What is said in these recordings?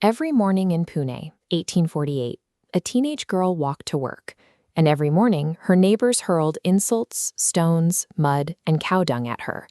Every morning in Pune, 1848, a teenage girl walked to work, and every morning her neighbors hurled insults, stones, mud, and cow dung at her.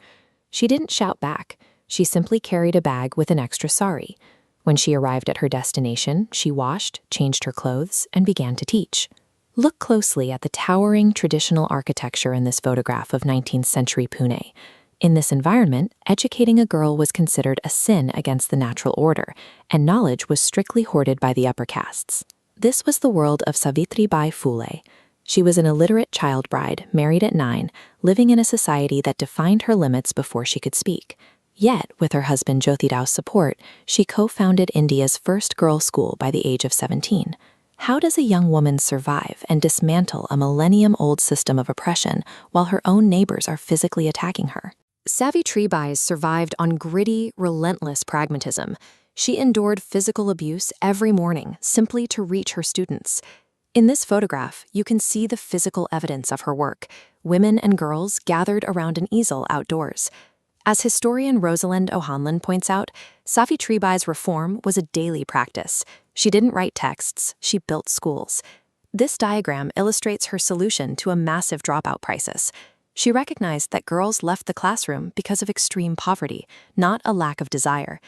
She didn't shout back. She simply carried a bag with an extra sari. When she arrived at her destination, she washed, changed her clothes, and began to teach. Look closely at the towering traditional architecture in this photograph of 19th century Pune. In this environment, educating a girl was considered a sin against the natural order, and knowledge was strictly hoarded by the upper castes. This was the world of Savitribai Phule. She was an illiterate child bride, married at 9, living in a society that defined her limits before she could speak. Yet, with her husband Jyotirau's support, she co-founded India's first girls' school by the age of 17. How does a young woman survive and dismantle a millennium-old system of oppression while her own neighbors are physically attacking her? Savitribai survived on gritty, relentless pragmatism. She endured physical abuse every morning simply to reach her students. In this photograph, you can see the physical evidence of her work: women and girls gathered around an easel outdoors. As historian Rosalind O'Hanlon points out, Savitribai's reform was a daily practice. She didn't write texts, she built schools. This diagram illustrates her solution to a massive dropout crisis. She recognized that girls left the classroom because of extreme poverty, not a lack of desire.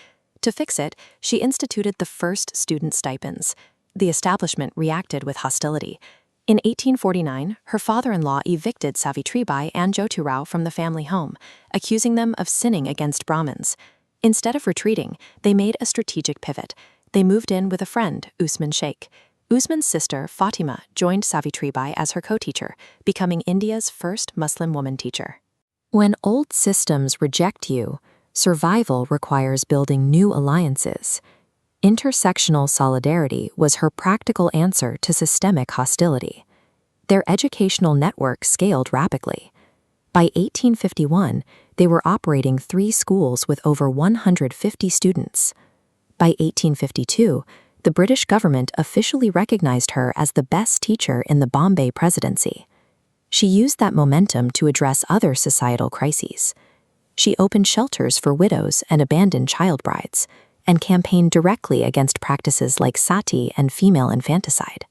To fix it, she instituted the first student stipends. The establishment reacted with hostility. In 1849, her father-in-law evicted Savitribai and Jyotirau from the family home, accusing them of sinning against Brahmins. Instead of retreating, they made a strategic pivot. They moved in with a friend, Usman Sheikh. Usman's sister, Fatima, joined Savitribai as her co-teacher, becoming India's first Muslim woman teacher. When old systems reject you, survival requires building new alliances. Intersectional solidarity was her practical answer to systemic hostility. Their educational network scaled rapidly. By 1851, they were operating 3 schools with over 150 students. By 1852, the British government officially recognized her as the best teacher in the Bombay Presidency. She used that momentum to address other societal crises. She opened shelters for widows and abandoned child brides, and campaigned directly against practices like sati and female infanticide.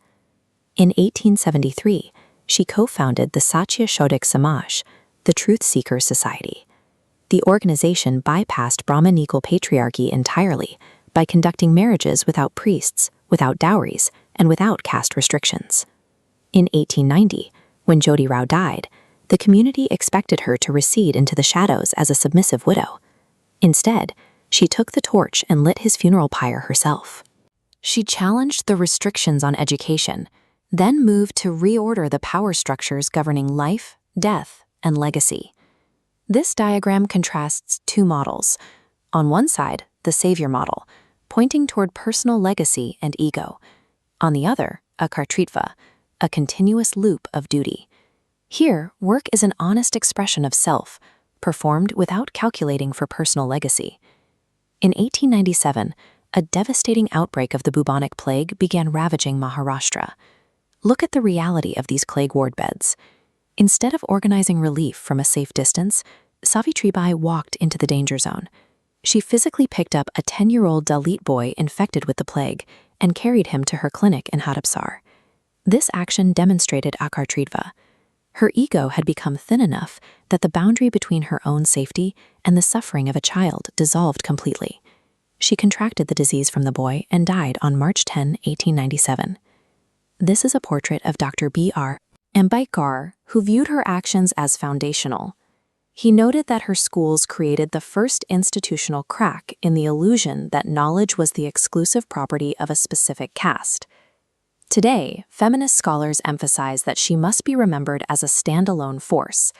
In 1873, she co-founded the Satya Shodhak Samaj, the Truth Seeker Society. The organization bypassed Brahmanical patriarchy entirely by conducting marriages without priests, without dowries, and without caste restrictions. In 1890, when Jyotirau died, the community expected her to recede into the shadows as a submissive widow. Instead, she took the torch and lit his funeral pyre herself. She challenged the restrictions on education, then moved to reorder the power structures governing life, death, and legacy. This diagram contrasts 2 models. On one side, the savior model, pointing toward personal legacy and ego. On the other, a kartritva, a continuous loop of duty. Here, work is an honest expression of self, performed without calculating for personal legacy. In 1897, a devastating outbreak of the bubonic plague began ravaging Maharashtra. Look at the reality of these plague ward beds. Instead of organizing relief from a safe distance, Savitribai walked into the danger zone. She physically picked up a 10-year-old Dalit boy infected with the plague and carried him to her clinic in Hadapsar. This action demonstrated akartritva. Her ego had become thin enough that the boundary between her own safety and the suffering of a child dissolved completely. She contracted the disease from the boy and died on March 10, 1897. This is a portrait of Dr. B.R. Ambedkar, who viewed her actions as foundational. He noted that her schools created the first institutional crack in the illusion that knowledge was the exclusive property of a specific caste. Today, feminist scholars emphasize that she must be remembered as a standalone force.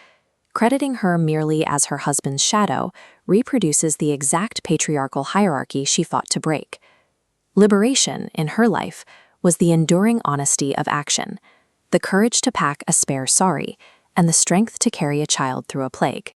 Crediting her merely as her husband's shadow reproduces the exact patriarchal hierarchy she fought to break. Liberation, in her life, was the enduring honesty of action, the courage to pack a spare sari, and the strength to carry a child through a plague.